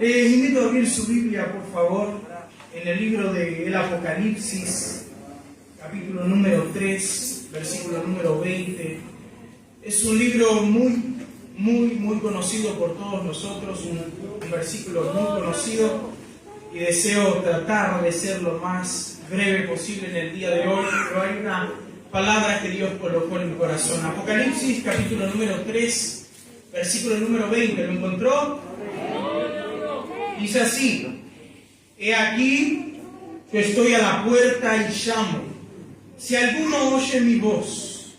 Les invito a abrir su Biblia, por favor, en el libro del Apocalipsis, capítulo número 3, versículo número 20. Es un libro muy conocido por todos nosotros, un versículo muy conocido, y deseo tratar de ser lo más breve posible en el día de hoy, pero hay una palabra que Dios colocó en mi corazón. Apocalipsis, capítulo número 3, versículo número 20. ¿Lo encontró? Dice así: he aquí que estoy a la puerta y llamo. Si alguno oye mi voz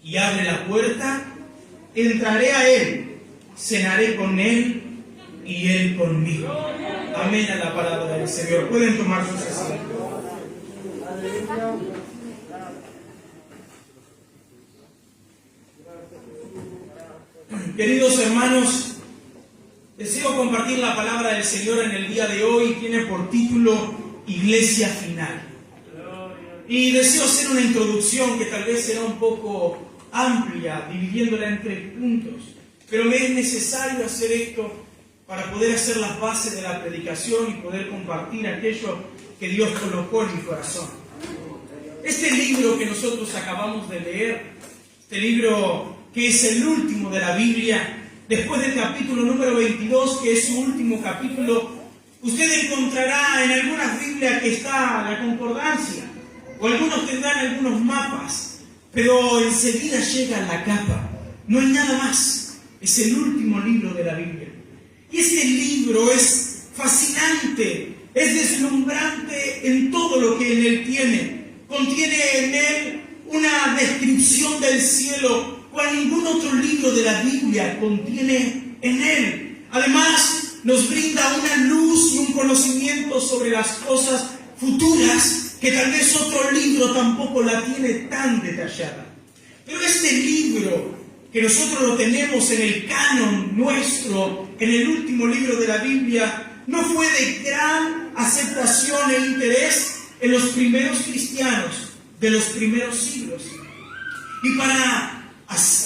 y abre la puerta, entraré a él, cenaré con él y él conmigo. Amén a la palabra del Señor. Pueden tomar sus asientos. Queridos hermanos, deseo compartir la palabra del Señor en el día de hoy. Tiene por título Iglesia Final. Y deseo hacer una introducción que tal vez será un poco amplia, dividiéndola entre puntos. Pero me es necesario hacer esto para poder hacer las bases de la predicación y poder compartir aquello que Dios colocó en mi corazón. Este libro que nosotros acabamos de leer, este libro que es el último de la Biblia, después del capítulo número 22, que es su último capítulo, usted encontrará en algunas Biblias que está la concordancia, o algunos tendrán algunos mapas, pero enseguida llega la capa. No hay nada más. Es el último libro de la Biblia. Y este libro es fascinante, es deslumbrante en todo lo que en él tiene. Contiene en él una descripción del cielo, cual ningún otro libro de la Biblia contiene en él. Además, nos brinda una luz y un conocimiento sobre las cosas futuras que tal vez otro libro tampoco la tiene tan detallada. Pero este libro, que nosotros lo tenemos en el canon nuestro, en el último libro de la Biblia, no fue de gran aceptación e interés en los primeros cristianos de los primeros siglos. Y para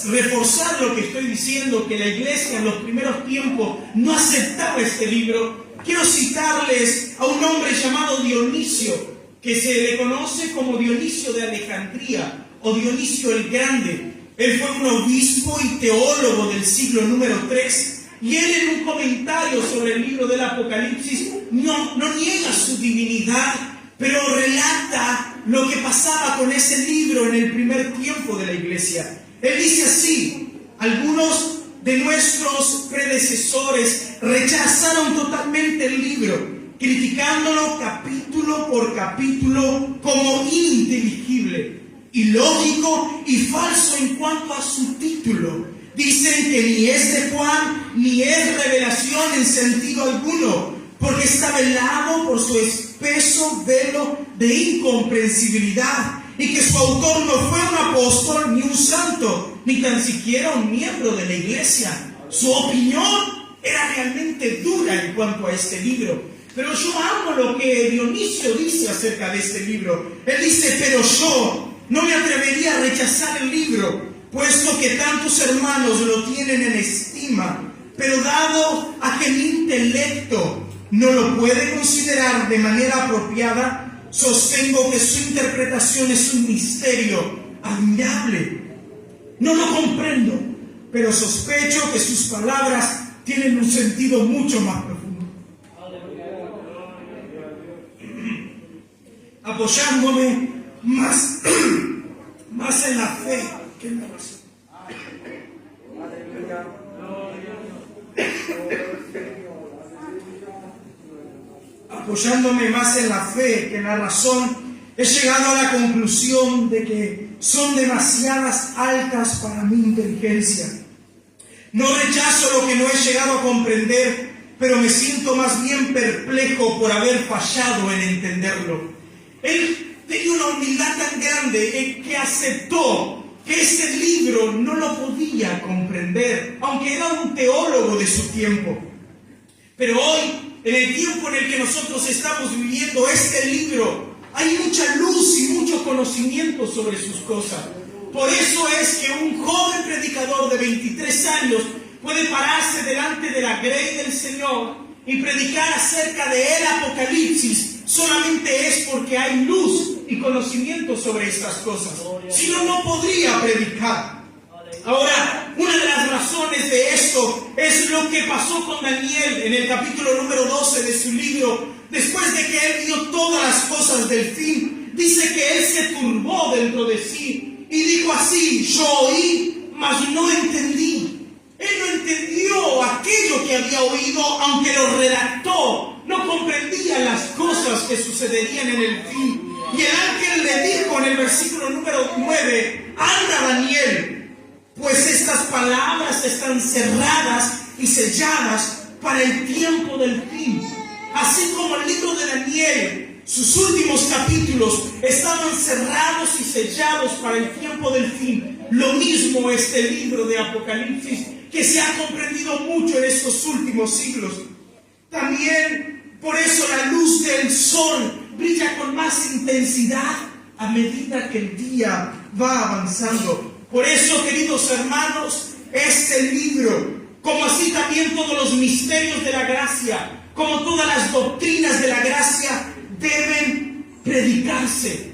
reforzar lo que estoy diciendo, que la iglesia en los primeros tiempos no aceptaba este libro, quiero citarles a un hombre llamado Dionisio, que se le conoce como Dionisio de Alejandría o Dionisio el Grande. Él fue un obispo y teólogo del siglo número 3, y él en un comentario sobre el libro del Apocalipsis no niega su divinidad, pero relata lo que pasaba con ese libro en el primer tiempo de la iglesia. Él dice así: algunos de nuestros predecesores rechazaron totalmente el libro, criticándolo capítulo por capítulo como ininteligible, ilógico y falso en cuanto a su título. Dicen que ni es de Juan ni es revelación en sentido alguno, porque está velado por su espeso velo de incomprensibilidad, y que su autor no fue un apóstol ni un santo, ni tan siquiera un miembro de la iglesia. Su opinión era realmente dura en cuanto a este libro. Pero yo amo lo que Dionisio dice acerca de este libro. Él dice: pero yo no me atrevería a rechazar el libro, puesto que tantos hermanos lo tienen en estima, pero dado a que mi intelecto no lo puede considerar de manera apropiada, sostengo que su interpretación es un misterio admirable. No lo comprendo, pero sospecho que sus palabras tienen un sentido mucho más profundo. Apoyándome más en la fe que en la razón. Apoyándome más en la fe que en la razón, he llegado a la conclusión de que son demasiadas altas para mi inteligencia. No rechazo lo que no he llegado a comprender, pero me siento más bien perplejo por haber fallado en entenderlo. Él tenía una humildad tan grande que aceptó que este libro no lo podía comprender, aunque era un teólogo de su tiempo. Pero hoy, en el tiempo en el que nosotros estamos viviendo, este libro, hay mucha luz y mucho conocimiento sobre sus cosas. Por eso es que un joven predicador de 23 años puede pararse delante de la grey del Señor y predicar acerca de el Apocalipsis solamente es porque hay luz y conocimiento sobre estas cosas. Si no, no podría predicar. Ahora, una de las razones de esto es lo que pasó con Daniel en el capítulo número 12 de su libro. Después de que él vio todas las cosas del fin, dice que él se turbó dentro de sí y dijo así: yo oí, mas no entendí. Él no entendió aquello que había oído, aunque lo redactó. No comprendía las cosas que sucederían en el fin. Y el ángel le dijo en el versículo número 9: anda, Daniel, pues estas palabras están cerradas y selladas para el tiempo del fin. Así como el libro de Daniel, sus últimos capítulos estaban cerrados y sellados para el tiempo del fin, lo mismo este libro de Apocalipsis, que se ha comprendido mucho en estos últimos siglos. También por eso la luz del sol brilla con más intensidad a medida que el día va avanzando. Por eso, queridos hermanos, este libro, como así también todos los misterios de la gracia, como todas las doctrinas de la gracia, deben predicarse.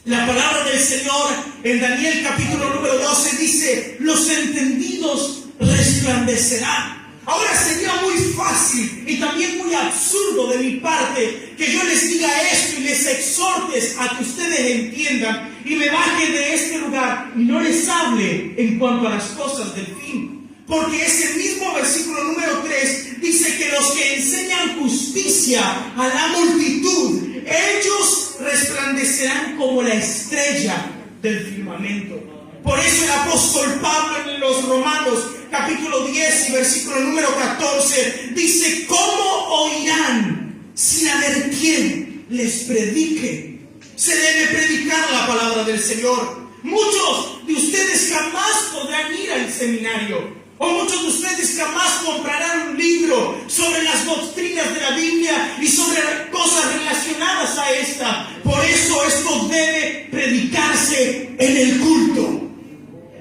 La palabra del Señor en Daniel capítulo número 12 dice: los entendidos resplandecerán. Ahora sería muy fácil y también muy absurdo de mi parte que yo les diga esto y les exhortes a que ustedes entiendan y me baje de este lugar y no les hable en cuanto a las cosas del fin. Porque ese mismo versículo número 3 dice que los que enseñan justicia a la multitud, ellos resplandecerán como la estrella del firmamento. Por eso el apóstol Pablo en los Romanos capítulo 10 y versículo número 14 dice: ¿cómo oirán sin haber quien les predique? Se debe predicar la palabra del Señor. Muchos de ustedes jamás podrán ir al seminario, o muchos de ustedes jamás comprarán un libro sobre las doctrinas de la Biblia y sobre cosas relacionadas a esta. Por eso esto debe predicarse en el culto.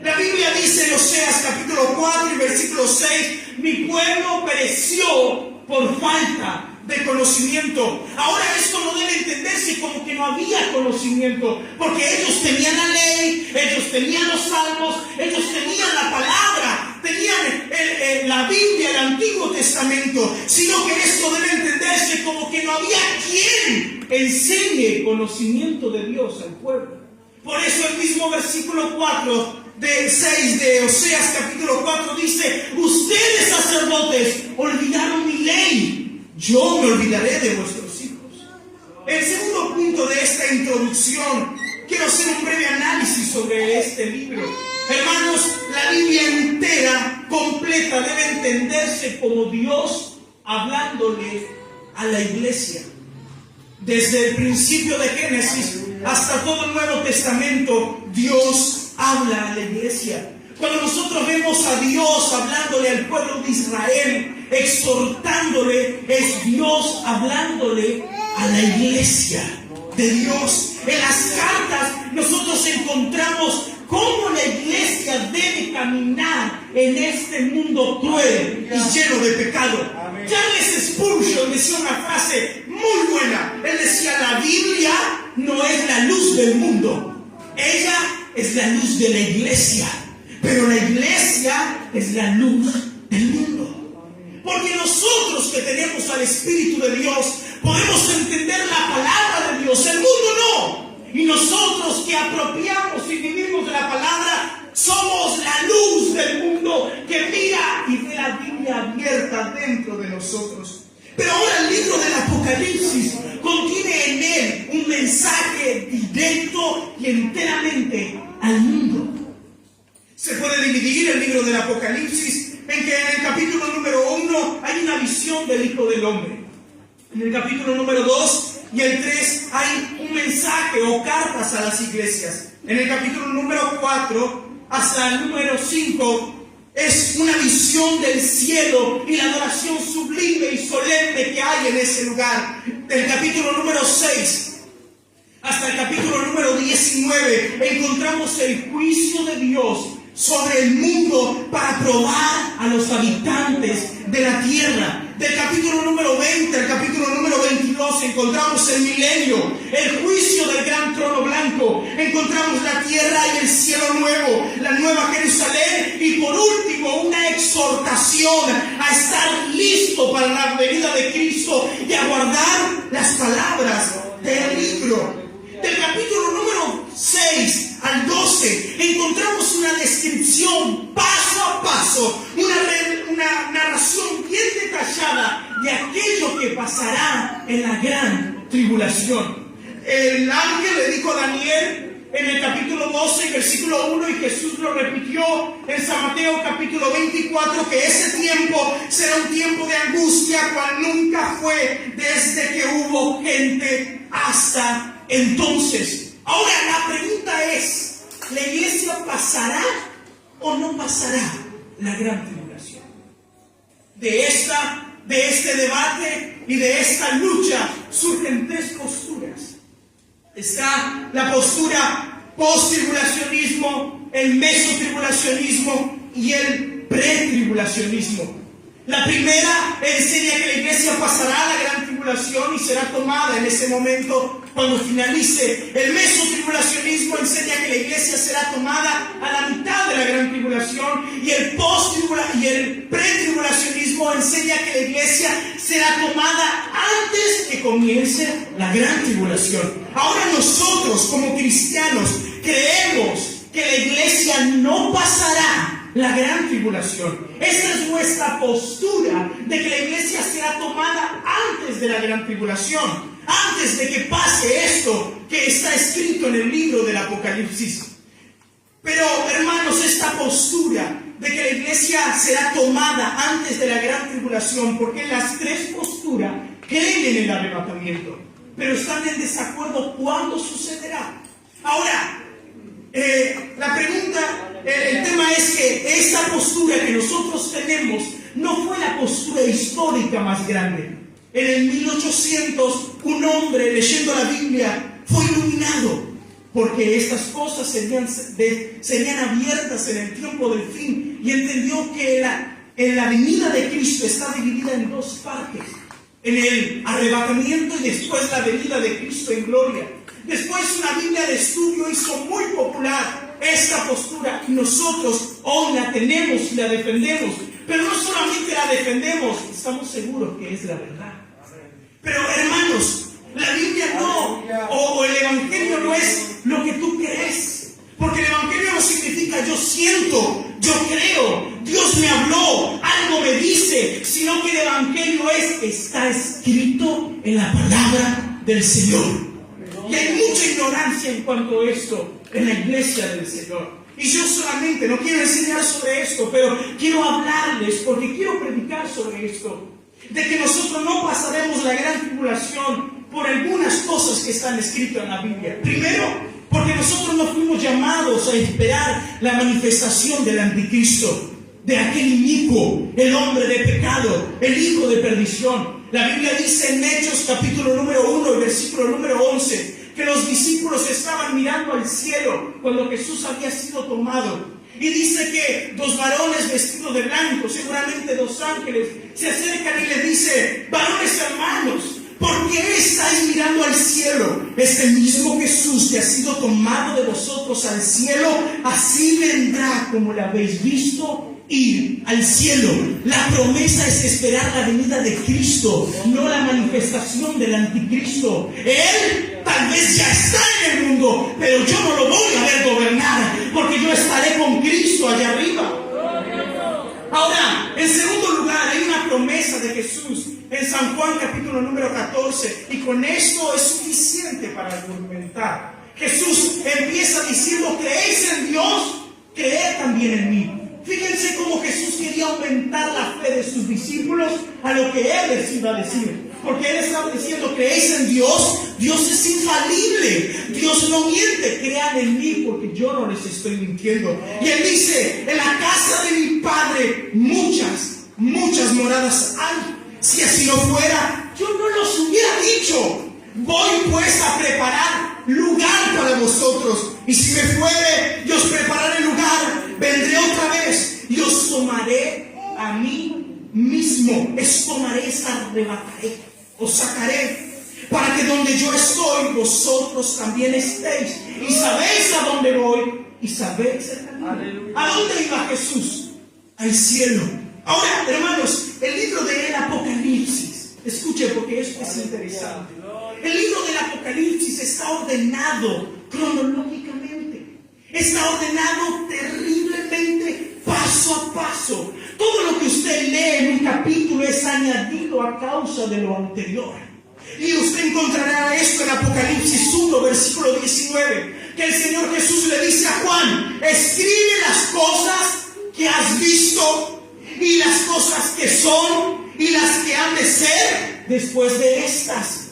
La Biblia dice en Oseas capítulo 4 y versículo 6: mi pueblo pereció por falta de conocimiento. Ahora esto no debe entenderse como que no había conocimiento, porque ellos tenían la ley, ellos tenían los salmos, ellos tenían la palabra, tenían la Biblia, el Antiguo Testamento, sino que esto debe entenderse como que no había quien enseñe conocimiento de Dios al pueblo. Por eso el mismo versículo 6 de Oseas capítulo 4 dice: ustedes sacerdotes olvidaron mi ley, yo me olvidaré de vuestros hijos. El segundo punto de esta introducción, quiero hacer un breve análisis sobre este libro. Hermanos, la Biblia entera, completa, debe entenderse como Dios hablándole a la iglesia. Desde el principio de Génesis hasta todo el Nuevo Testamento, Dios habla a la iglesia. Cuando nosotros vemos a Dios hablándole al pueblo de Israel, exhortándole, es Dios hablándole a la iglesia de Dios. En las cartas nosotros encontramos cómo la iglesia debe caminar en este mundo cruel y lleno de pecado. Charles Spurgeon decía una frase muy buena. Él decía: la Biblia no es la luz del mundo, ella es la luz de la iglesia, pero la iglesia es la luz del mundo. Porque nosotros que tenemos al Espíritu de Dios podemos entender la palabra de Dios, el mundo no. Y nosotros que apropiamos y vivimos de la palabra somos la luz del mundo que mira y ve la Biblia abierta dentro de nosotros. Pero ahora el libro del Apocalipsis contiene en él un mensaje directo y enteramente al mundo. Se puede dividir el libro del Apocalipsis en que en el capítulo número 1 hay una visión del Hijo del Hombre. En el capítulo número 2 y el 3 hay un mensaje o cartas a las iglesias. En el capítulo número 4 hasta el número 5 es una visión del cielo y la adoración sublime y solemne que hay en ese lugar. Del capítulo número 6 hasta el capítulo número 19 encontramos el juicio de Dios sobre el mundo para probar a los habitantes de la tierra. Del capítulo número 20 al capítulo número 22 encontramos el milenio, el juicio del gran trono blanco. Encontramos la tierra y el cielo nuevo, la nueva Jerusalén. Y por último, una exhortación a estar listo para la venida de Cristo y a guardar las palabras del libro. Del capítulo número 6 al 12 encontramos una descripción paso a paso, una narración bien detallada de aquello que pasará en la gran tribulación. El ángel le dijo a Daniel en el capítulo 12, versículo 1, y Jesús lo repitió en San Mateo capítulo 24, que ese tiempo será un tiempo de angustia cual nunca fue desde que hubo gente hasta entonces. Ahora la pregunta es, ¿la iglesia pasará o no pasará la gran tribulación? De este debate y de esta lucha surgen tres posturas. Está la postura post-tribulacionismo, el mesotribulacionismo y el pretribulacionismo. La primera enseña que la iglesia pasará la gran tribulación y será tomada en ese momento cuando finalice. El mesotribulacionismo enseña que la iglesia será tomada a la mitad de la gran tribulación, y el pretribulacionismo enseña que la iglesia será tomada antes que comience la gran tribulación. Ahora nosotros como cristianos creemos que la iglesia no pasará la gran tribulación. Esa es nuestra postura, de que la iglesia será tomada antes de la gran tribulación, antes de que pase esto que está escrito en el libro del Apocalipsis. Pero hermanos, esta postura de que la iglesia será tomada antes de la gran tribulación, porque las tres posturas creen en el arrebatamiento, pero están en desacuerdo cuándo sucederá. Ahora, la pregunta, el tema es que esta postura que nosotros tenemos no fue la postura histórica más grande. En el 1800, un hombre leyendo la Biblia fue iluminado, porque estas cosas serían abiertas en el tiempo del fin, y entendió que la venida de Cristo está dividida en dos partes: en el arrebatamiento y después la venida de Cristo en gloria. Después una Biblia de estudio hizo muy popular esta postura, y nosotros hoy la tenemos y la defendemos. Pero no solamente la defendemos, estamos seguros que es la verdad. Pero hermanos, la Biblia no, o el Evangelio no es lo que tú crees. Porque el Evangelio no significa yo siento, yo creo, Dios me habló, algo me dice, sino que el Evangelio está escrito en la palabra del Señor. Y hay mucha ignorancia en cuanto a esto en la iglesia del Señor. Y yo solamente no quiero enseñar sobre esto, pero quiero hablarles, porque quiero predicar sobre esto, de que nosotros no pasaremos la gran tribulación por algunas cosas que están escritas en la Biblia. Primero, porque nosotros no fuimos llamados a esperar la manifestación del anticristo, de aquel inicuo, el hombre de pecado, el hijo de perdición. La Biblia dice en Hechos capítulo número 1, versículo número 11, que los discípulos estaban mirando al cielo cuando Jesús había sido tomado. Y dice que dos varones vestidos de blanco, seguramente dos ángeles, se acercan y les dice: varones hermanos, ¿por qué estáis mirando al cielo? Este mismo Jesús que ha sido tomado de vosotros al cielo, así vendrá como lo habéis visto ir al cielo. La promesa es esperar la venida de Cristo, no la manifestación del anticristo. Él tal vez ya está en el mundo, pero yo no lo voy a ver gobernar, porque yo estaré con Cristo allá arriba. Ahora, en segundo lugar, hay una promesa de Jesús en San Juan capítulo número 14, y con esto es suficiente para argumentar. Jesús empieza diciendo: ¿creéis en Dios? Creed también en mí. Fíjense cómo Jesús quería aumentar la fe de sus discípulos a lo que Él les iba a decir. Porque Él estaba diciendo: ¿creéis en Dios? Dios es infalible, Dios no miente, crean en mí porque yo no les estoy mintiendo. Y Él dice: en la casa de mi Padre muchas moradas hay. Si así no fuera, yo no los hubiera dicho. Voy pues a preparar lugar para vosotros, y si me fuere y os prepararé lugar, vendré otra vez y os tomaré a mí mismo os tomaré, os arrebataré, os sacaré, para que donde yo estoy, vosotros también estéis. Y sabéis a dónde voy, y sabéis el camino. ¿A dónde iba Jesús? Al cielo. Ahora, hermanos, el libro del Apocalipsis, escuche porque esto es interesante. El libro del Apocalipsis está ordenado cronológicamente. Está ordenado terriblemente, paso a paso. Todo lo que usted lee en un capítulo es añadido a causa de lo anterior. Y usted encontrará esto en Apocalipsis 1, versículo 19, que el Señor Jesús le dice a Juan: escribe las cosas que has visto, y las cosas que son, y las que han de ser después de estas.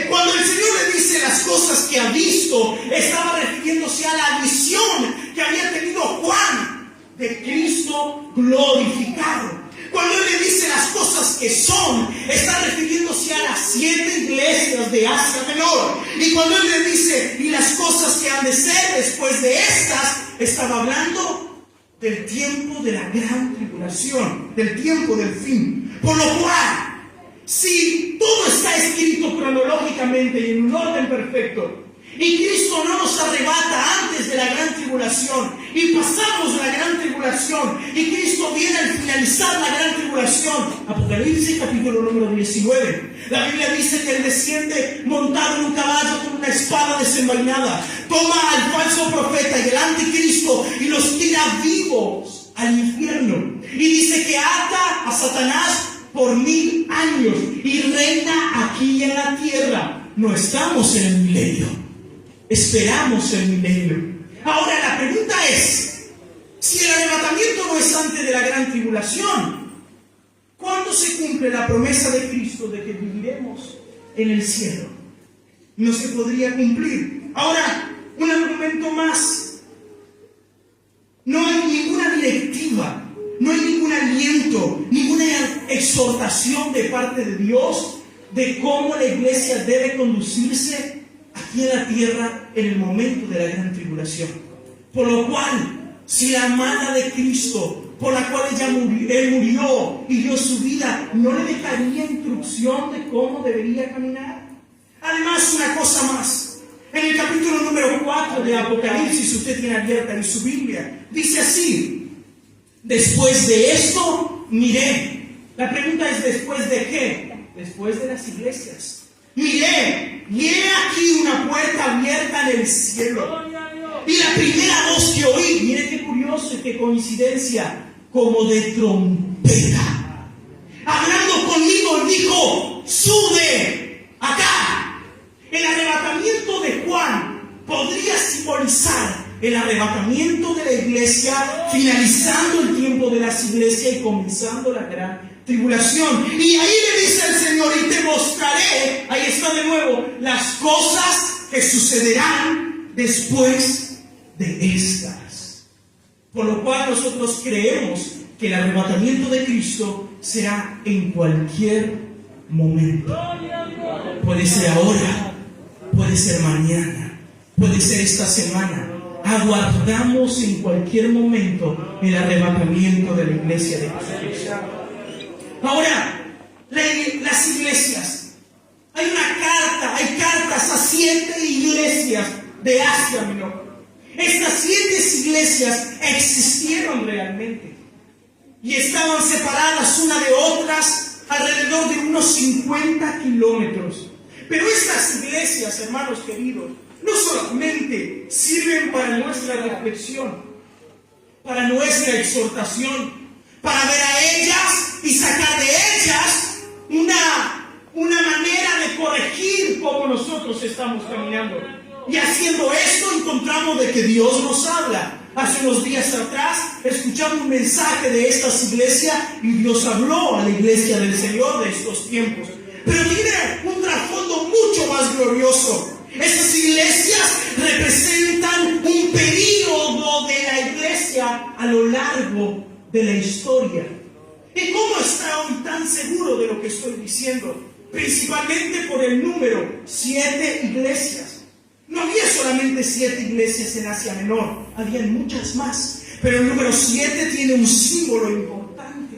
Cuando el Señor le dice las cosas que ha visto, estaba refiriéndose a la visión que había tenido Juan de Cristo glorificado. Cuando Él le dice las cosas que son, está refiriéndose a las 7 iglesias de Asia Menor. Y cuando Él le dice y las cosas que han de ser después de estas, estaba hablando del tiempo de la gran tribulación, del tiempo del fin. Por lo cual, si todo está escrito cronológicamente y en un orden perfecto, y Cristo no nos arrebata antes de la gran tribulación, y pasamos la gran tribulación, y Cristo viene al finalizar la gran tribulación, Apocalipsis capítulo número 19, la Biblia dice que Él desciende montado en un caballo con una espada desenvainada, toma al falso profeta y el anticristo y los tira vivos al infierno, y dice que ata a Satanás por 1000 años y reina aquí en la tierra. No estamos en el milenio, esperamos el milenio. Ahora la pregunta es, si el arrebatamiento no es antes de la gran tribulación, ¿cuándo se cumple la promesa de Cristo de que viviremos en el cielo? No se podría cumplir. Ahora, un argumento más. No hay ninguna directiva, no hay ningún aliento, ninguna exhortación de parte de Dios de cómo la iglesia debe conducirse aquí en la tierra en el momento de la gran tribulación. Por lo cual, si la amada de Cristo, por la cual Él murió y dio su vida, no le dejaría instrucción de cómo debería caminar. Además, una cosa más. En el capítulo número 4 de Apocalipsis, usted tiene abierta en su Biblia, dice así: después de esto miré. La pregunta es, ¿después de qué? Después de las iglesias. Miré, y he aquí una puerta abierta en el cielo. Y la primera voz que oí, mire qué curioso y qué coincidencia, como de trompeta, hablando conmigo, dijo: sube acá. El arrebatamiento de Juan podría simbolizar el arrebatamiento de la iglesia, finalizando el tiempo de las iglesias y comenzando la gran tribulación. Y ahí le dice el Señor: y te mostraré, ahí está de nuevo, las cosas que sucederán después de estas. Por lo cual nosotros creemos que el arrebatamiento de Cristo será en cualquier momento. Puede ser ahora, puede ser mañana, puede ser esta semana. Aguardamos en cualquier momento el arrebatamiento de la iglesia de Jesucristo. Ahora, las iglesias. Hay cartas a 7 iglesias de Asia Menor. Estas 7 iglesias existieron realmente y estaban separadas una de otras alrededor de unos 50 kilómetros. Pero estas iglesias, hermanos queridos, no solamente sirven para nuestra reflexión, para nuestra exhortación, para ver a ellas y sacar de ellas una manera de corregir cómo nosotros estamos caminando. Y haciendo esto encontramos de que Dios nos habla. Hace unos días atrás escuchamos un mensaje de estas iglesias y Dios habló a la iglesia del Señor de estos tiempos. Pero tiene un trasfondo mucho más glorioso. Esas iglesias representan un período de la iglesia a lo largo de la historia. ¿Y cómo está hoy tan seguro de lo que estoy diciendo? Principalmente por el número 7 iglesias. No había solamente 7 iglesias en Asia Menor, había muchas más. Pero el número 7 tiene un símbolo importante.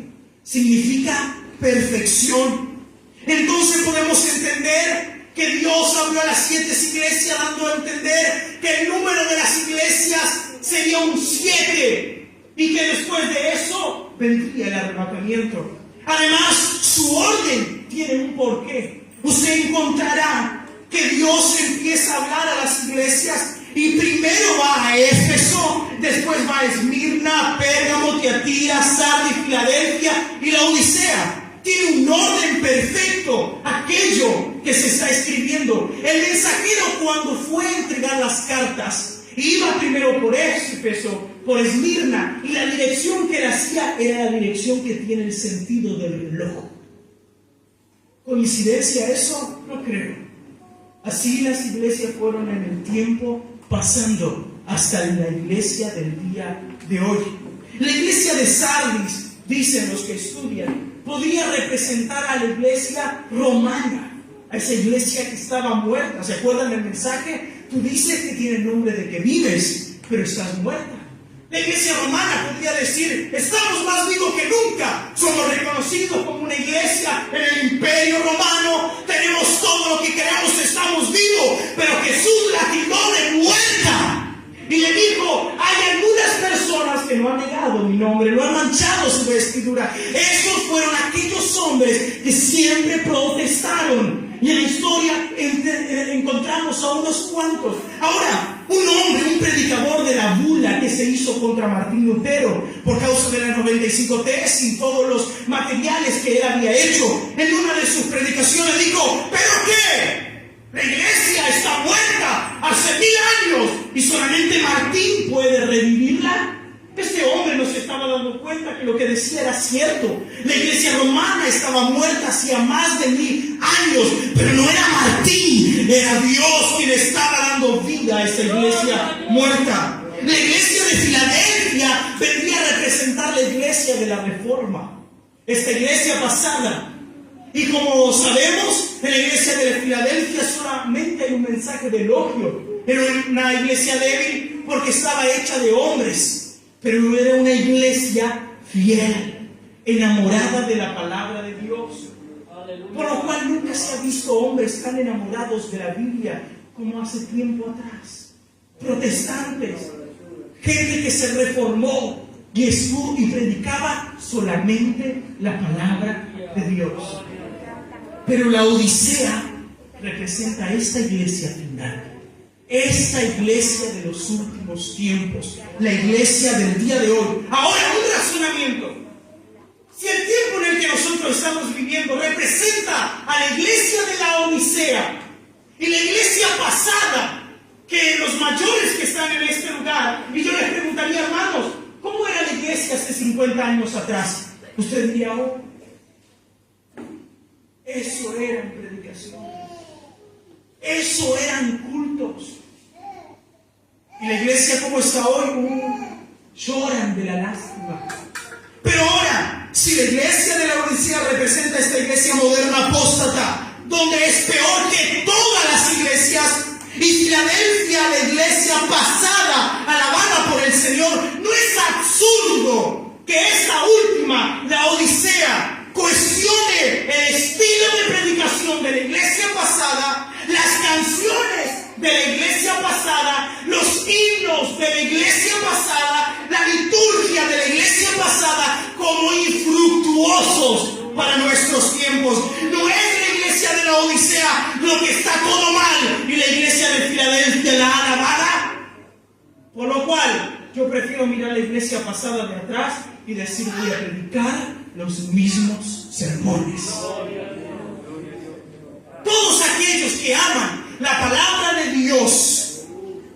significa perfección. Entonces podemos entender que Dios habló a las 7 iglesias dando a entender que el número de las iglesias sería un 7 y que después de eso vendría el arrebatamiento. Además, su orden tiene un porqué. Usted encontrará que Dios empieza a hablar a las iglesias y primero va a Éfeso, después va a Esmirna, Pérgamo, Tiatira, Sardis, Filadelfia y la Odisea. Tiene un orden perfecto aquello que se está escribiendo. El mensajero, cuando fue a entregar las cartas, iba primero por Éfeso, por Esmirna, y la dirección que él hacía era la dirección que tiene el sentido del reloj. ¿Coincidencia eso? No creo. Así las iglesias fueron en el tiempo pasando hasta la iglesia del día de hoy. La iglesia de Sardis, dicen los que estudian, podría representar a la iglesia romana, a esa iglesia que estaba muerta. ¿Se acuerdan del mensaje? Tú dices que tiene el nombre de que vives, pero estás muerta. La iglesia romana podría decir: estamos más vivos que nunca, somos reconocidos como una iglesia en el imperio romano, tenemos todo lo que queramos, estamos vivos, pero Jesús la tildó de muerta. Y le dijo: hay algunas personas que no han negado mi nombre, no han manchado su vestidura. Esos fueron aquellos hombres que siempre protestaron. Y en la historia encontramos a unos cuantos. Ahora, un hombre, un predicador de la bula que se hizo contra Martín Lutero por causa de las 95 tesis y todos los materiales que él había hecho, en una de sus predicaciones dijo: ¿pero qué? La iglesia está muerta hace 1000 años y solamente Martín puede revivirla. Este hombre no se estaba dando cuenta que lo que decía era cierto. La iglesia romana estaba muerta hacía más de 1000 años, pero no era Martín, era Dios quien estaba dando vida a esta iglesia muerta. La iglesia de Filadelfia vendría a representar la iglesia de la Reforma, esta iglesia pasada. Y como sabemos, en la iglesia de Filadelfia solamente hay un mensaje de elogio. Era una iglesia débil porque estaba hecha de hombres, pero era una iglesia fiel, enamorada de la palabra de Dios. Por lo cual nunca se ha visto hombres tan enamorados de la Biblia como hace tiempo atrás. Protestantes, gente que se reformó y predicaba solamente la palabra de Dios. Pero la Odisea representa a esta iglesia final, esta iglesia de los últimos tiempos, la iglesia del día de hoy. Ahora, un razonamiento. Si el tiempo en el que nosotros estamos viviendo representa a la iglesia de la Odisea y la iglesia pasada, que los mayores que están en este lugar, y yo les preguntaría: hermanos, ¿cómo era la iglesia hace 50 años atrás? Usted diría: oh, eso eran predicaciones, eso eran cultos. Y la iglesia como está hoy, lloran de la lástima. Pero ahora, si la iglesia de la Odisea representa a esta iglesia moderna apóstata, donde es peor que todas las iglesias, y Filadelfia, la iglesia pasada, alabada por el Señor, no es absurdo que esta última, la Odisea, cuestione el estilo de predicación de la iglesia pasada, las canciones de la iglesia pasada, los himnos de la iglesia pasada, la liturgia de la iglesia pasada, como infructuosos para nuestros tiempos. No es la iglesia de la Odisea lo que está todo mal y la iglesia de Filadelfia la alabada. Por lo cual, yo prefiero mirar la iglesia pasada de atrás y decir: voy a predicar los mismos sermones. Todos aquellos que aman la palabra de Dios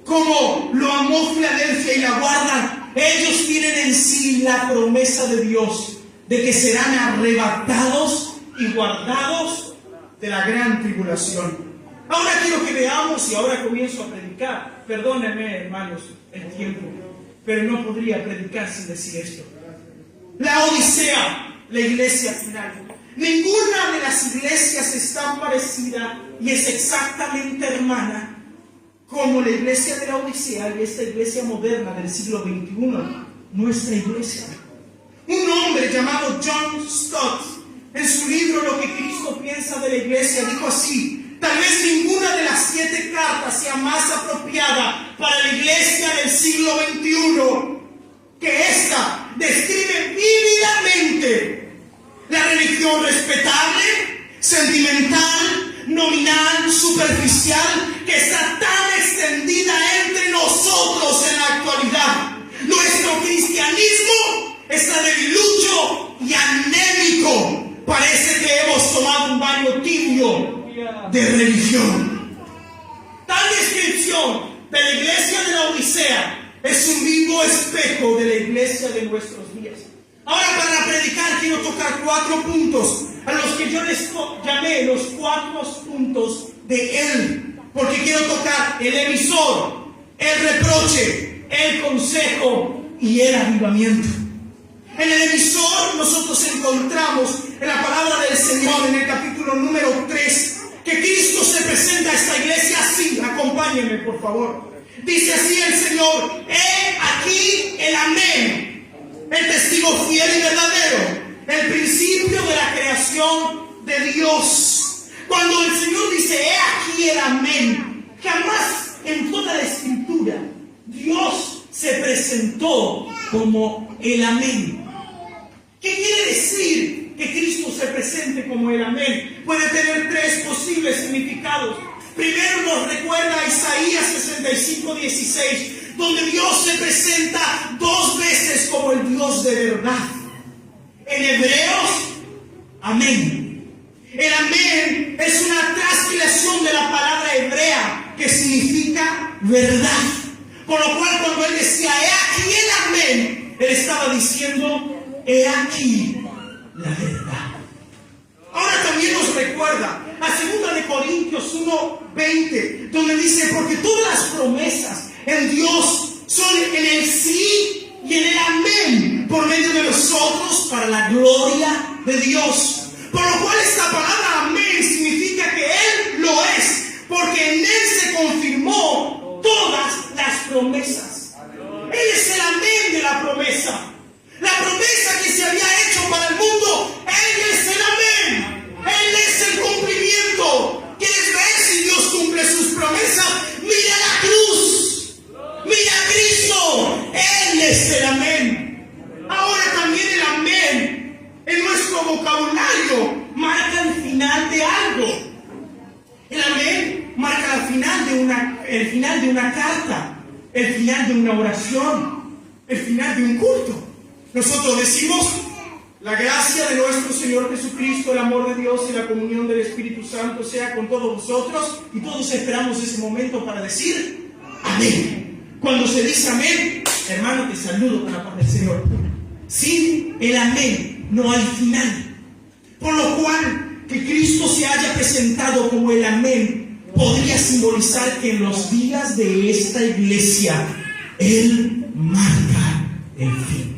como lo amó Filadelfia y la guardan, ellos tienen en sí la promesa de Dios de que serán arrebatados y guardados de la gran tribulación. Ahora quiero que veamos, y ahora comienzo a predicar. Perdónenme, hermanos, el tiempo, pero no podría predicar sin decir esto. La Odisea, la iglesia final. Ninguna de las iglesias es tan parecida y es exactamente hermana como la iglesia de la Odisea y esta iglesia moderna del siglo XXI, nuestra iglesia. Un hombre llamado John Stott, en su libro Lo que Cristo piensa de la iglesia, dijo así: tal vez ninguna de las 7 cartas sea más apropiada para la iglesia del siglo XXI que esta. Describe vívidamente la religión respetable, sentimental, nominal, superficial, que está tan extendida entre nosotros en la actualidad. Nuestro cristianismo está debilucho y anémico. Parece que hemos tomado un baño tibio de religión. Tal descripción de la iglesia de la Odisea es un vivo espejo de la iglesia de nuestros días. Ahora, para predicar quiero tocar 4 puntos a los que yo les llamé los 4 puntos de él, porque quiero tocar el emisor, el reproche, el consejo y el avivamiento. En el emisor nosotros encontramos en la palabra del Señor, en el capítulo número 3, que Cristo se presenta a esta iglesia así. Acompáñenme, por favor. Dice así el Señor: he aquí el amén, el testigo fiel y verdadero, el principio de la creación de Dios. Cuando el Señor dice he aquí el amén, jamás en toda la escritura Dios se presentó como el amén. ¿Qué quiere decir que Cristo se presente como el amén? Puede tener 3 posibles significados. Primero nos recuerda a Isaías 65:16, donde Dios se presenta 2 veces como el Dios de verdad. En Hebreos, amén. El amén es una translación de la palabra hebrea que significa verdad. Por lo cual, cuando él decía he aquí el amén, él estaba diciendo he aquí la verdad. Ahora también nos recuerda a 2 de Corintios 1:20, donde dice: porque todas las promesas en Dios son en el sí y en el amén, por medio de nosotros, para la gloria de Dios. Por lo cual esta palabra amén significa que Él lo es, porque en Él se confirmó todas las promesas. Él es el amén de la promesa. La promesa que se había hecho para el mundo, Él es el amén. Él es el cumplimiento. ¿Quieres ver si Dios cumple sus promesas? Mira la cruz. Mira a Cristo. Él es el amén. Ahora también el amén en nuestro vocabulario marca el final de algo. El amén marca el final de una carta, el final de una oración, el final de un culto. Nosotros decimos: la gracia de nuestro Señor Jesucristo, el amor de Dios y la comunión del Espíritu Santo sea con todos vosotros. Y todos esperamos ese momento para decir amén. Cuando se dice amén, hermano, te saludo con la paz del Señor. Sin el amén no hay final. Por lo cual, que Cristo se haya presentado como el amén podría simbolizar que en los días de esta iglesia Él marca el fin.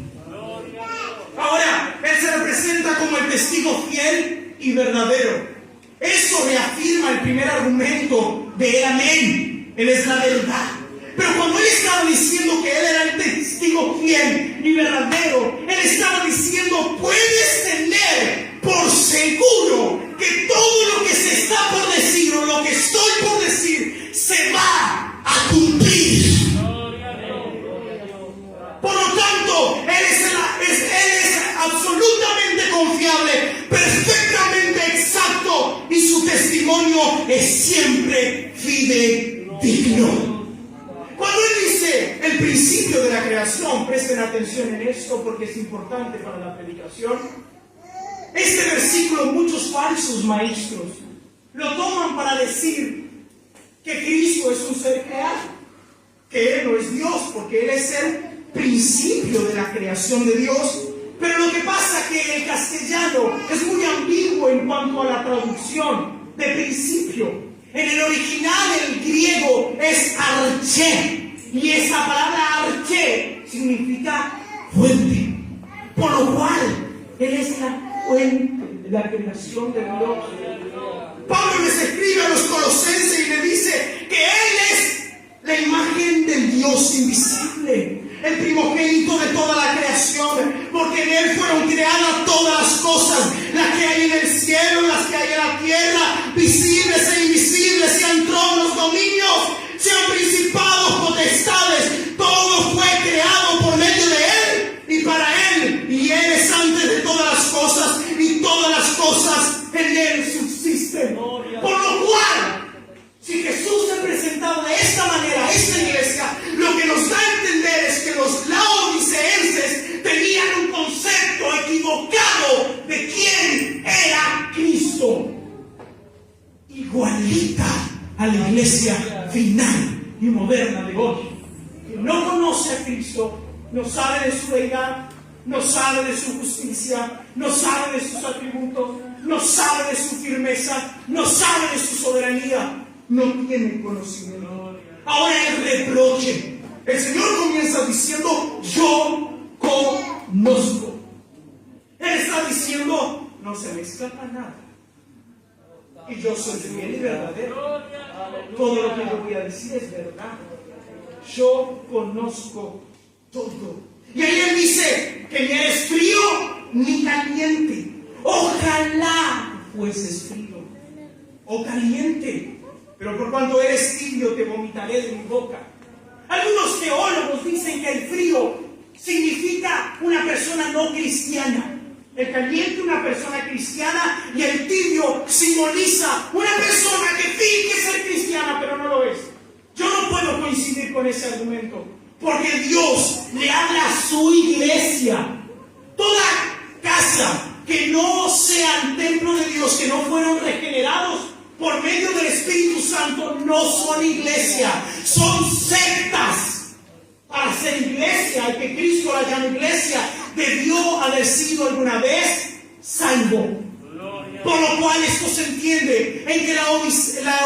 Ahora, Él se representa como el testigo fiel y verdadero. Eso reafirma el primer argumento de el amén. Él es la verdad. Pero cuando Él estaba diciendo que Él era el testigo fiel y verdadero, Él estaba diciendo: puedes tener por seguro que todo lo que se está por decir o lo que estoy por decir se va a cumplir. Por lo tanto, Él es absolutamente confiable, perfectamente exacto, y su testimonio es siempre fidedigno. Cuando Él dice el principio de la creación, presten atención en esto porque es importante para la predicación. Este versículo muchos falsos maestros lo toman para decir que Cristo es un ser creado, que Él no es Dios, porque Él es el principio de la creación de Dios. Pero lo que pasa es que el castellano es muy ambiguo en cuanto a la traducción de principio. En el original, el griego es arché, y esa palabra arché significa fuente. Por lo cual, Él es la fuente de la creación de Dios. Pablo les escribe a los colosenses y le dice que Él es la imagen del Dios invisible, el primogénito de toda la creación, porque en Él fue igualita a la iglesia final y moderna de hoy, que no conoce a Cristo, no sabe de su deidad, no sabe de su justicia, no sabe de sus atributos, no sabe de su firmeza, no sabe de su soberanía, no tiene conocimiento. Ahora el reproche. El Señor comienza diciendo: yo conozco. Él está diciendo: no se me escapa nada. Y yo soy fiel y verdadero. Todo lo que yo voy a decir es verdad. Yo conozco todo. Y ahí Él dice que ni eres frío ni caliente. Ojalá fueses frío o caliente, pero por cuanto eres tibio te vomitaré de mi boca. Algunos teólogos dicen que el frío significa una persona no cristiana. El caliente, una persona cristiana, y el tibio simboliza una persona que finge ser cristiana, pero no lo es. Yo no puedo coincidir con ese argumento, porque Dios le habla a su iglesia. Toda casa que no sean templo de Dios, que no fueron regenerados por medio del Espíritu Santo, no son iglesia, son sectas. Para ser iglesia, el que Cristo la llama iglesia, debió haber sido alguna vez salvo. Por lo cual esto se entiende en que la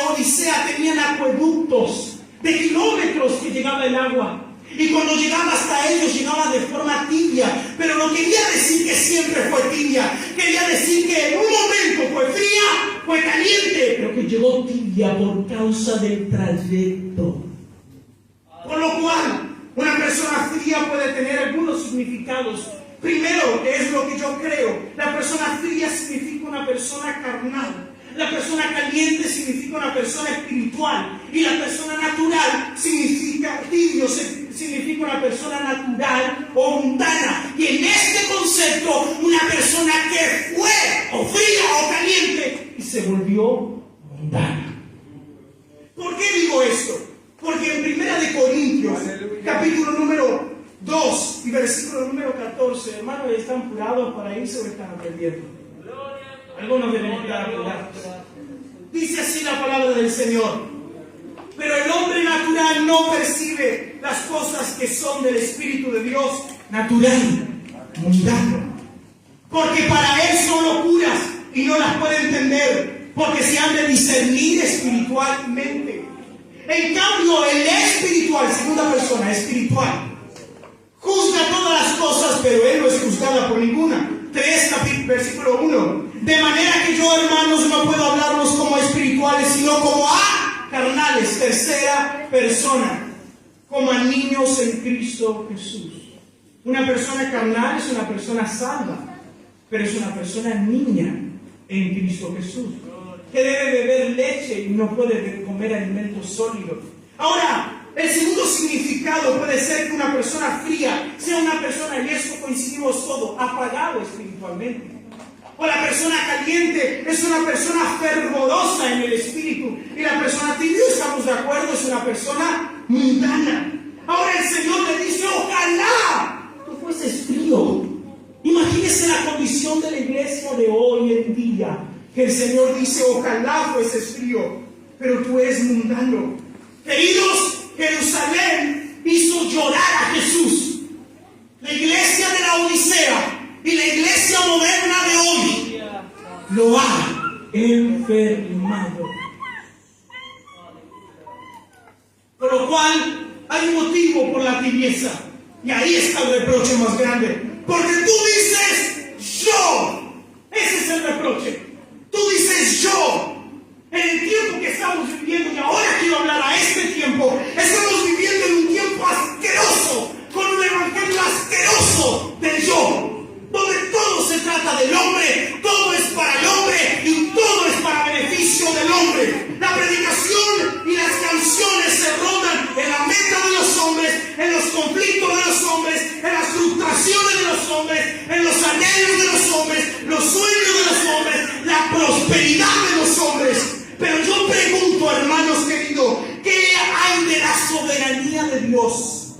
Odisea tenían acueductos de kilómetros que llegaba el agua. Y cuando llegaba hasta ellos, llegaba de forma tibia. Pero no quería decir que siempre fue tibia. Quería decir que en un momento fue fría, fue caliente, pero que llegó tibia por causa del trayecto. Por lo cual, una persona fría puede tener algunos significados. Primero, que es lo que yo creo, la persona fría significa una persona carnal. La persona caliente significa una persona espiritual. Y la persona natural significa, tibio significa una persona natural o mundana. Y en este concepto, una persona que fue o fría o caliente y se volvió mundana. ¿Por qué digo esto? Porque en 1 Corintios, capítulo número 2 y versículo número 14, hermanos, ¿están apurados para irse o están aprendiendo? Algunos deben estar apurados. Dice así la palabra del Señor: pero el hombre natural no percibe las cosas que son del Espíritu de Dios, natural, mundano, porque para él son locuras y no las puede entender, porque se han de discernir espiritualmente. En cambio, el espiritual, segunda persona, espiritual, juzga todas las cosas, pero él no es juzgada por ninguna. 3, versículo 1. De manera que yo, hermanos, no puedo hablarlos como espirituales, sino como a carnales. Tercera persona, como a niños en Cristo Jesús. Una persona carnal es una persona salva, pero es una persona niña en Cristo Jesús, que debe beber leche y no puede comer alimentos sólidos. Ahora, el segundo significado puede ser que una persona fría sea una persona, y eso coincidimos todos, apagado espiritualmente. O la persona caliente es una persona fervorosa en el espíritu. Y la persona tibia, estamos de acuerdo, es una persona mundana. Ahora el Señor le dice: ojalá tú fueses frío. Imagínese la condición de la iglesia de hoy en día, que el Señor dice: ojalá fueses frío, pero tú eres mundano. Queridos, Jerusalén hizo llorar a Jesús. La iglesia de la Odisea y la iglesia moderna de hoy lo ha enfermado. Por lo cual hay un motivo por la tibieza. Y ahí está el reproche más grande. Porque tú dices yo. Ese es el reproche. Tú dices yo. En el tiempo que estamos viviendo, y ahora quiero hablar a este tiempo, estamos viviendo en un tiempo asqueroso, con un evangelio asqueroso del yo, donde todo se trata del hombre, todo es para el hombre y todo es para beneficio del hombre. La predicación y las canciones se rodan en la meta de los hombres, en los conflictos de los hombres, en las frustraciones de los hombres, en los anhelos de los hombres, los sueños de los hombres, la prosperidad de los hombres. Pero yo pregunto, hermanos queridos, ¿qué hay de la soberanía de Dios?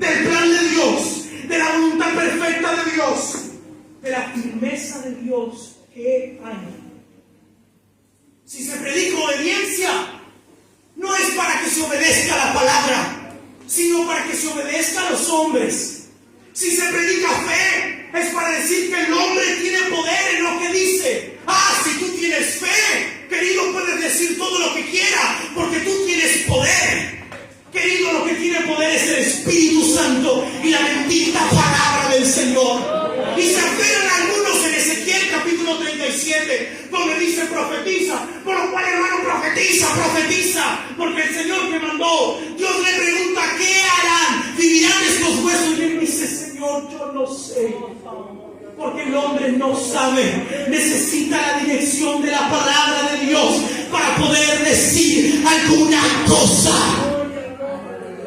Del plan de Dios, de la voluntad perfecta de Dios, de la firmeza de Dios. ¿Qué hay? Si Si se predica obediencia, no es para que se obedezca la palabra, sino para que se obedezca a los hombres. Si se predica fe, es para decir que el hombre tiene poder en lo que dice. Si tú tienes fe, querido, puedes decir todo lo que quieras, porque tú tienes poder. Querido, lo que tiene poder es el Espíritu Santo y la bendita palabra del Señor. Y se aferran algunos en Ezequiel capítulo 37, donde dice profetiza. Por lo cual, hermano, profetiza, porque el Señor que mandó, Dios le pregunta, ¿qué harán? ¿Vivirán estos huesos? Y él dice, Señor, yo no sé. Porque el hombre no sabe, necesita la dirección de la palabra de Dios para poder decir alguna cosa.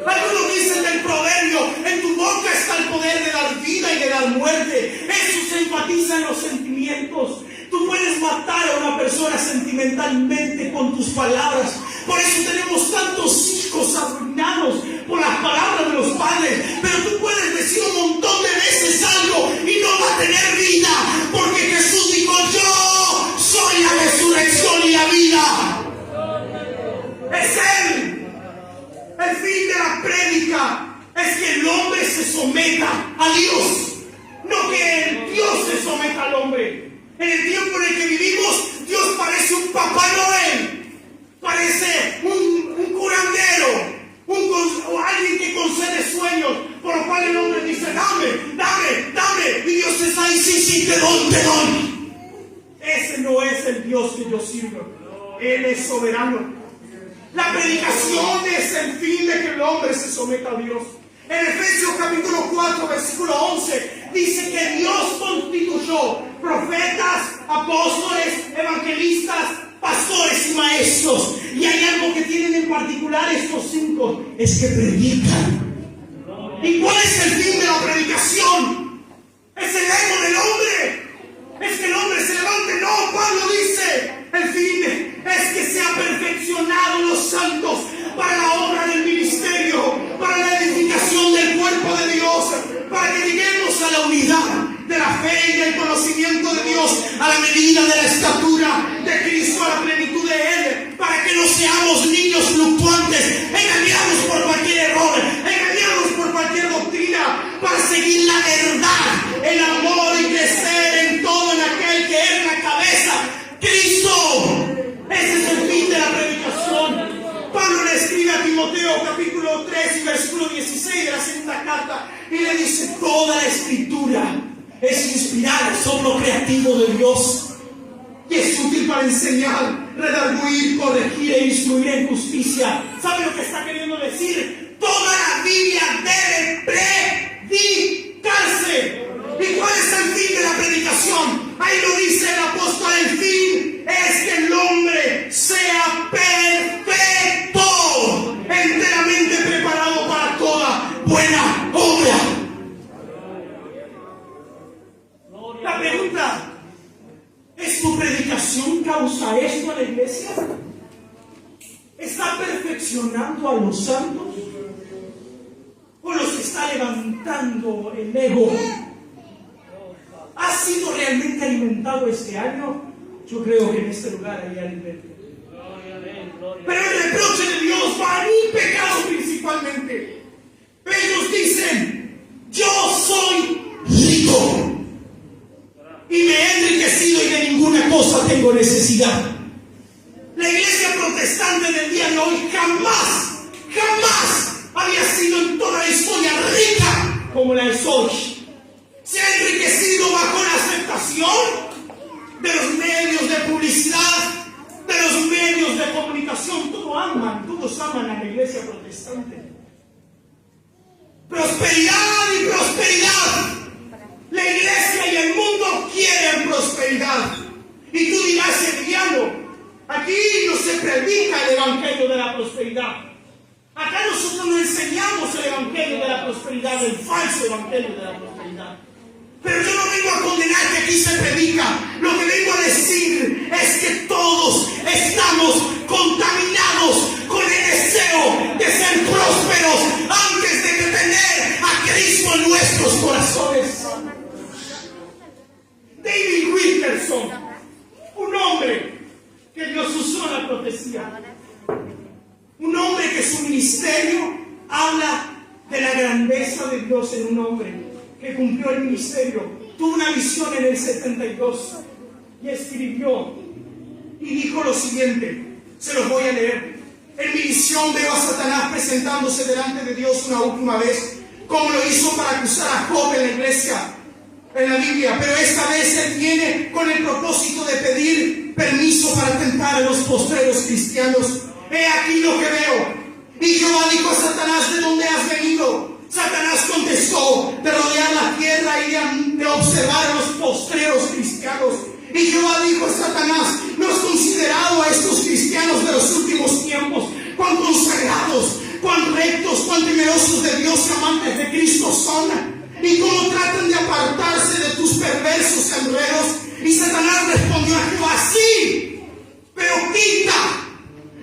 Algunos dicen del proverbio, en tu boca está el poder de dar vida y de dar muerte. Eso se enfatiza en los sentimientos. Tú puedes matar a una persona sentimentalmente con tus palabras. Por eso tenemos tantos hijos arruinados por las palabras de los padres. Pero tú puedes decir un montón de veces algo y no va a tener vida, porque Jesús dijo, yo soy la resurrección y la vida. Es Él. El fin de la prédica es que el hombre se someta a Dios, no que el Dios se someta al hombre. En el tiempo en el que vivimos, Dios parece un Papá Noel, parece un curandero, o alguien que concede sueños, por lo cual el hombre dice, dame, y Dios está ahí, sí, te doy. Ese no es el Dios que yo sirvo. Él es soberano. La predicación es el fin de que el hombre se someta a Dios. En Efesios capítulo 4, versículo 11, dice que Dios constituyó profetas, apóstoles, evangelistas, pastores y maestros. Y hay algo que tienen en particular estos 5, es que predican. ¿Y cuál es el fin de la predicación? ¿Es el ego del hombre? ¿Es que el hombre se levante? No, Pablo dice, el fin es que sean perfeccionados los santos para la obra del ministerio, para la edificación del cuerpo de Dios, para que lleguemos a la unidad de la fe y del conocimiento de Dios, a la medida de la estatura de Cristo, a la plenitud de Él, para que no seamos niños fluctuantes, engañados por cualquier error, engañados por cualquier doctrina, para seguir la verdad, el amor y crecer en todo en aquel que es la cabeza, Cristo. Ese es el fin de la predicación. Pablo le escribe a Timoteo capítulo 3 y versículo 16 de la segunda carta y le dice, toda la escritura es inspirada, soplo creativo de Dios y es útil para enseñar, redarguir, corregir e instruir en justicia. ¿Sabe lo que está queriendo decir? Toda la Biblia debe predicarse. ¿Y cuál es el fin de la predicación? Ahí lo dice el apóstol, el fin es que el hombre sea perfecto, enteramente preparado para toda buena obra. La pregunta, ¿es tu predicación causa esto a la iglesia? ¿Está perfeccionando a los santos? ¿O los está levantando el ego? ¿Ha sido realmente alimentado este año? Yo creo que en este lugar hay alimento. Pero el reproche de Dios va a mi pecado principalmente. Ellos dicen, yo soy rico y me he enriquecido y de ninguna cosa tengo necesidad. La iglesia protestante del día de hoy jamás había sido en toda la historia rica como la es hoy. Se ha enriquecido bajo la aceptación de los medios de publicidad, de los medios de comunicación. Todos aman a la iglesia protestante. Prosperidad y prosperidad. La iglesia y el mundo quieren prosperidad. Y tú dirás, Emiliano, aquí no se predica el evangelio de la prosperidad. Acá nosotros no enseñamos el evangelio de la prosperidad, el falso evangelio de la prosperidad. Pero yo no vengo a condenar que aquí se predica. Lo que vengo a decir es que todos estamos contaminados con el deseo de ser prósperos antes de tener a Cristo en nuestros corazones. David Wilkerson, un hombre que Dios usó en Un hombre que su ministerio habla de la grandeza de Dios en un hombre que cumplió el ministerio. Tuvo una visión en el 72 y escribió y dijo lo siguiente, se los voy a leer. En mi visión veo a Satanás presentándose delante de Dios una última vez, como lo hizo para acusar a Job en la iglesia, en la Biblia, pero esta vez él viene con el propósito de pedir permiso para tentar a los postreros cristianos. He aquí lo que veo. Y Jehová dijo a Satanás, ¿de dónde has venido? Satanás contestó, de rodear la tierra y de observar a los postreros cristianos. Y Jehová dijo a Satanás, ¿no has considerado a estos cristianos de los últimos tiempos? Cuán consagrados, cuán rectos, cuán temerosos de Dios y amantes de Cristo son, y cómo tratan de apartarse de tus perversos enredos. Y Satanás respondió a Jehová, sí, pero quita.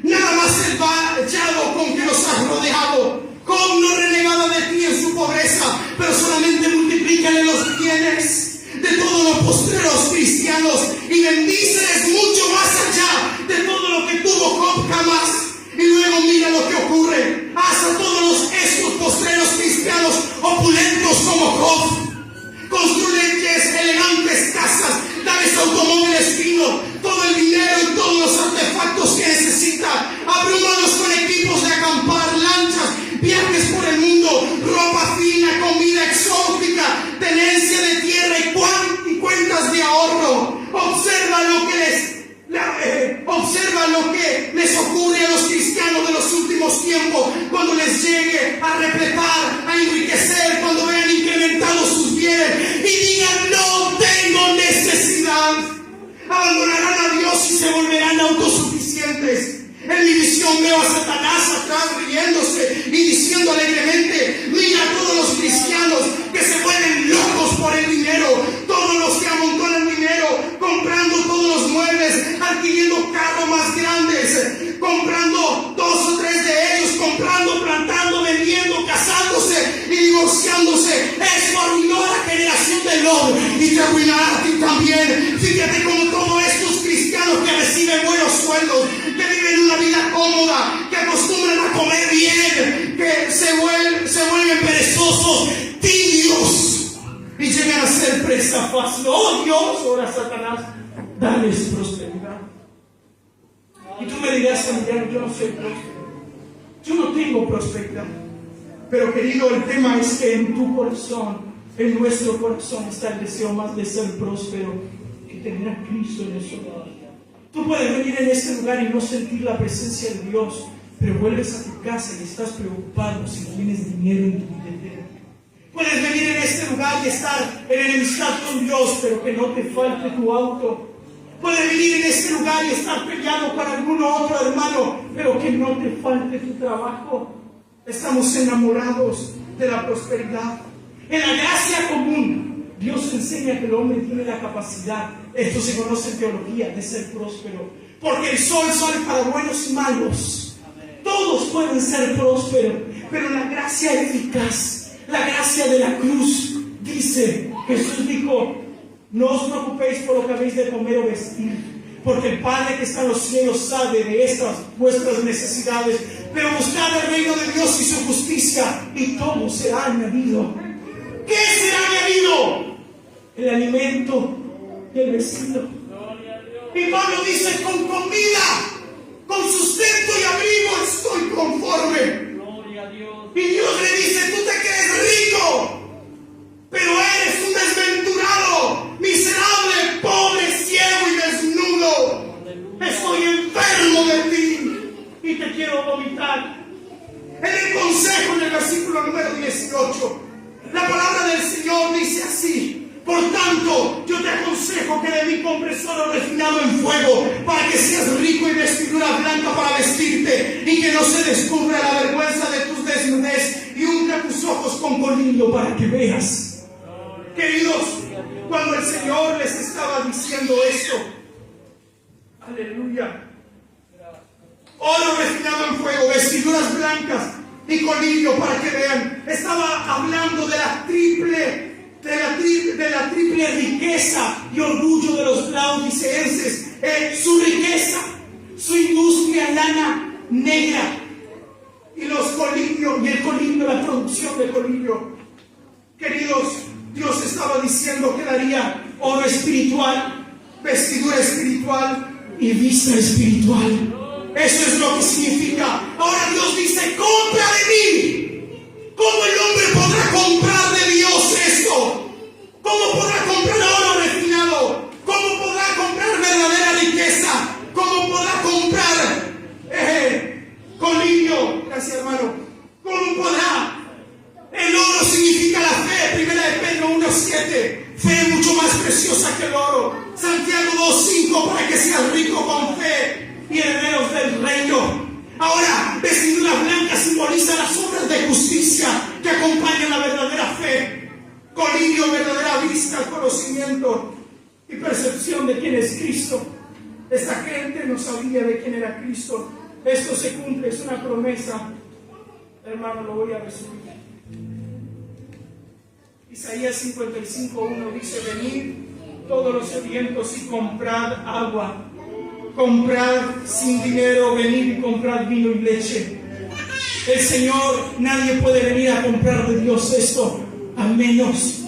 Nada más el vallado con que los has rodeado. Job no renegaba de ti en su pobreza, pero solamente multiplícale los bienes de todos los postreros cristianos y bendíceles mucho más allá de todo lo que tuvo Job jamás. Y luego mira lo que ocurre. Haz a todos estos postreros cristianos opulentos como Job. Construyes elegantes casas, dales automóviles finos, todo el dinero y todos los artefactos que necesita, abrumados con equipos de acampar, lanchas, viajes por el mundo, ropa fina, comida exótica, tenencia de tierra y cuentas de ahorro. Observa lo que les ocurre a los cristianos de los últimos tiempos, cuando les llegue a repletar, a enriquecer, cuando vean incrementados sus bienes y digan, no tengo necesidad. Abandonarán a Dios y se volverán autosuficientes. En mi visión veo a Satanás atrás riéndose y diciendo alegremente, mira a todos los cristianos que se vuelven locos por el dinero, todos los que amontonan dinero, comprando todos los muebles, adquiriendo carros más grandes, comprando 2 o 3 de ellos, comprando, plantando, vendiendo, casándose y divorciándose. Eso arruinó a la generación de Lot y te arruinará a ti también. Fíjate como todos estos cristianos que reciben buenos sueldos, que viven una vida cómoda, que acostumbran a comer bien, que se vuelven perezosos, tibios y llegan a ser presa fácil. Oh Dios, ora Satanás, dales prosperidad. Y tú me dirás, Santiago, yo no soy próspero, yo no tengo prosperidad. Pero querido, el tema es que en tu corazón, en nuestro corazón, está el deseo más de ser próspero que tener a Cristo en nuestro hogar. Tú puedes venir en este lugar y no sentir la presencia de Dios, pero vuelves a tu casa y estás preocupado si tienes dinero en tu billetera. Puedes venir en este lugar y estar en enemistad con Dios, pero que no te falte tu auto. Puedes venir en este lugar y estar peleado con algún otro hermano, pero que no te falte tu trabajo. Estamos enamorados de la prosperidad. En la gracia común, Dios enseña que el hombre tiene la capacidad, esto se conoce en teología, de ser próspero. Porque el sol sale para buenos y malos. Todos pueden ser prósperos, pero la gracia eficaz, la gracia de la cruz, dice, Jesús dijo, no os preocupéis por lo que habéis de comer o vestir, porque el Padre que está en los cielos sabe de estas vuestras necesidades, pero buscad el reino de Dios y su justicia, y todo será añadido. ¿Qué será añadido? El alimento y el vestido. Y Pablo dice, con comida, con sustento y abrigo estoy conforme. Y Dios le dice, tú te crees rico, pero eres un desventurado, miserable, pobre, ciego y desnudo. Estoy enfermo de ti y te quiero vomitar. En el consejo, en el versículo número 18, la palabra del Señor dice así: por tanto, yo te aconsejo que de mí compres oro refinado en fuego, para que seas rico y vestidura blanca para vestirte, y que no se descubra la vergüenza de tus desnudez, y unta tus ojos con colillo para que veas. Queridos, cuando el Señor les estaba diciendo esto, aleluya, oro refinado en fuego, vestiduras blancas y colillo para que vean, estaba hablando de la triple riqueza y orgullo de los laodicenses. Su su industria en lana negra y los colillos, y el colillo, la producción de colillo. Queridos, Dios estaba diciendo que daría oro espiritual, vestidura espiritual y vista espiritual. Eso es lo que significa. Ahora Dios dice: compra de mí. ¿Cómo el hombre podrá comprar de Dios esto? ¿Cómo podrá comprar oro refinado? ¿Cómo podrá comprar verdadera riqueza? ¿Cómo podrá comprar colillo? Gracias, hermano. ¿Cómo podrá? El oro significa la fe. Primera de Pedro 1:7. Fe mucho más preciosa que el oro. Santiago 2:5. Para que seas rico con fe y herederos del reino. Ahora, vestidura blanca simboliza las obras de justicia que acompañan la verdadera fe. Colillo, verdadera vista, conocimiento y percepción de quién es Cristo. Esta gente no sabía de quién era Cristo. Esto se cumple, es una promesa. Hermano, lo voy a resumir. Isaías 55:1 dice: venid todos los sedientos y comprad agua. Comprad sin dinero, venid y comprad vino y leche. El Señor, nadie puede venir a comprar de Dios esto, a menos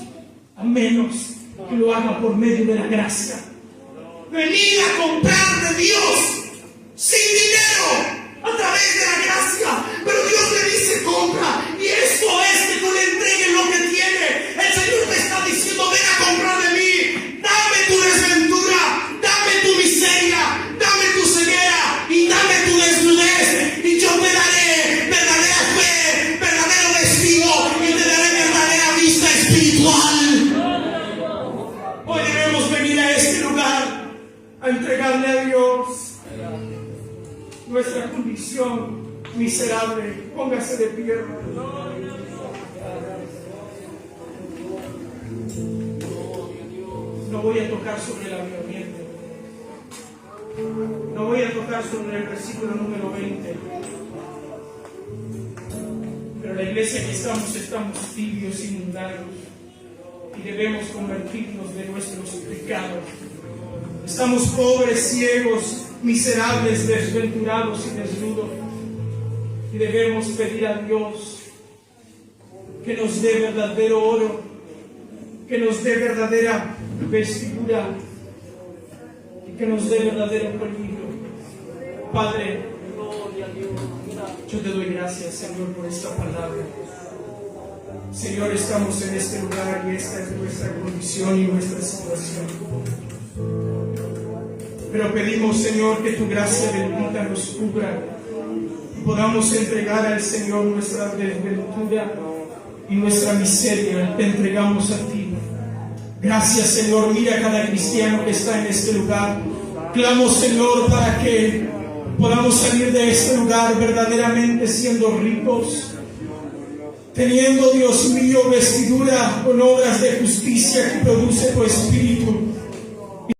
que lo haga por medio de la gracia. Venid a comprar de Dios sin dinero, a través de la gracia. Pero Dios le dice: compra. Y esto es que tú le entregues lo que tiene. El Señor te está diciendo: ven a comprar de mí. Dame tu desventura, dame tu miseria, dame tu ceguera y dame tu desnudez. Y yo te daré verdadera fe, verdadero vestido, y te daré verdadera vista espiritual. Hoy debemos venir a este lugar a entregarle a Dios nuestra condición miserable. Póngase de pie, hermano. No voy a tocar sobre el avivamiento. No voy a tocar sobre el versículo número 20. Pero la iglesia que estamos tibios y mundanos. Y debemos convertirnos de nuestros pecados. Estamos pobres, ciegos, miserables, desventurados y desnudos. Y debemos pedir a Dios que nos dé verdadero oro, que nos dé verdadera vestidura y que nos dé verdadero colillo. Padre, yo te doy gracias, Señor, por esta palabra. Señor, estamos en este lugar y esta es nuestra condición y nuestra situación. Pero pedimos, Señor, que tu gracia bendita nos cubra y podamos entregar al Señor nuestra desventura y nuestra miseria. Te entregamos a ti. Gracias, Señor. Mira a cada cristiano que está en este lugar. Clamo, Señor, para que podamos salir de este lugar verdaderamente siendo ricos, teniendo, Dios mío, vestidura con obras de justicia que produce tu Espíritu.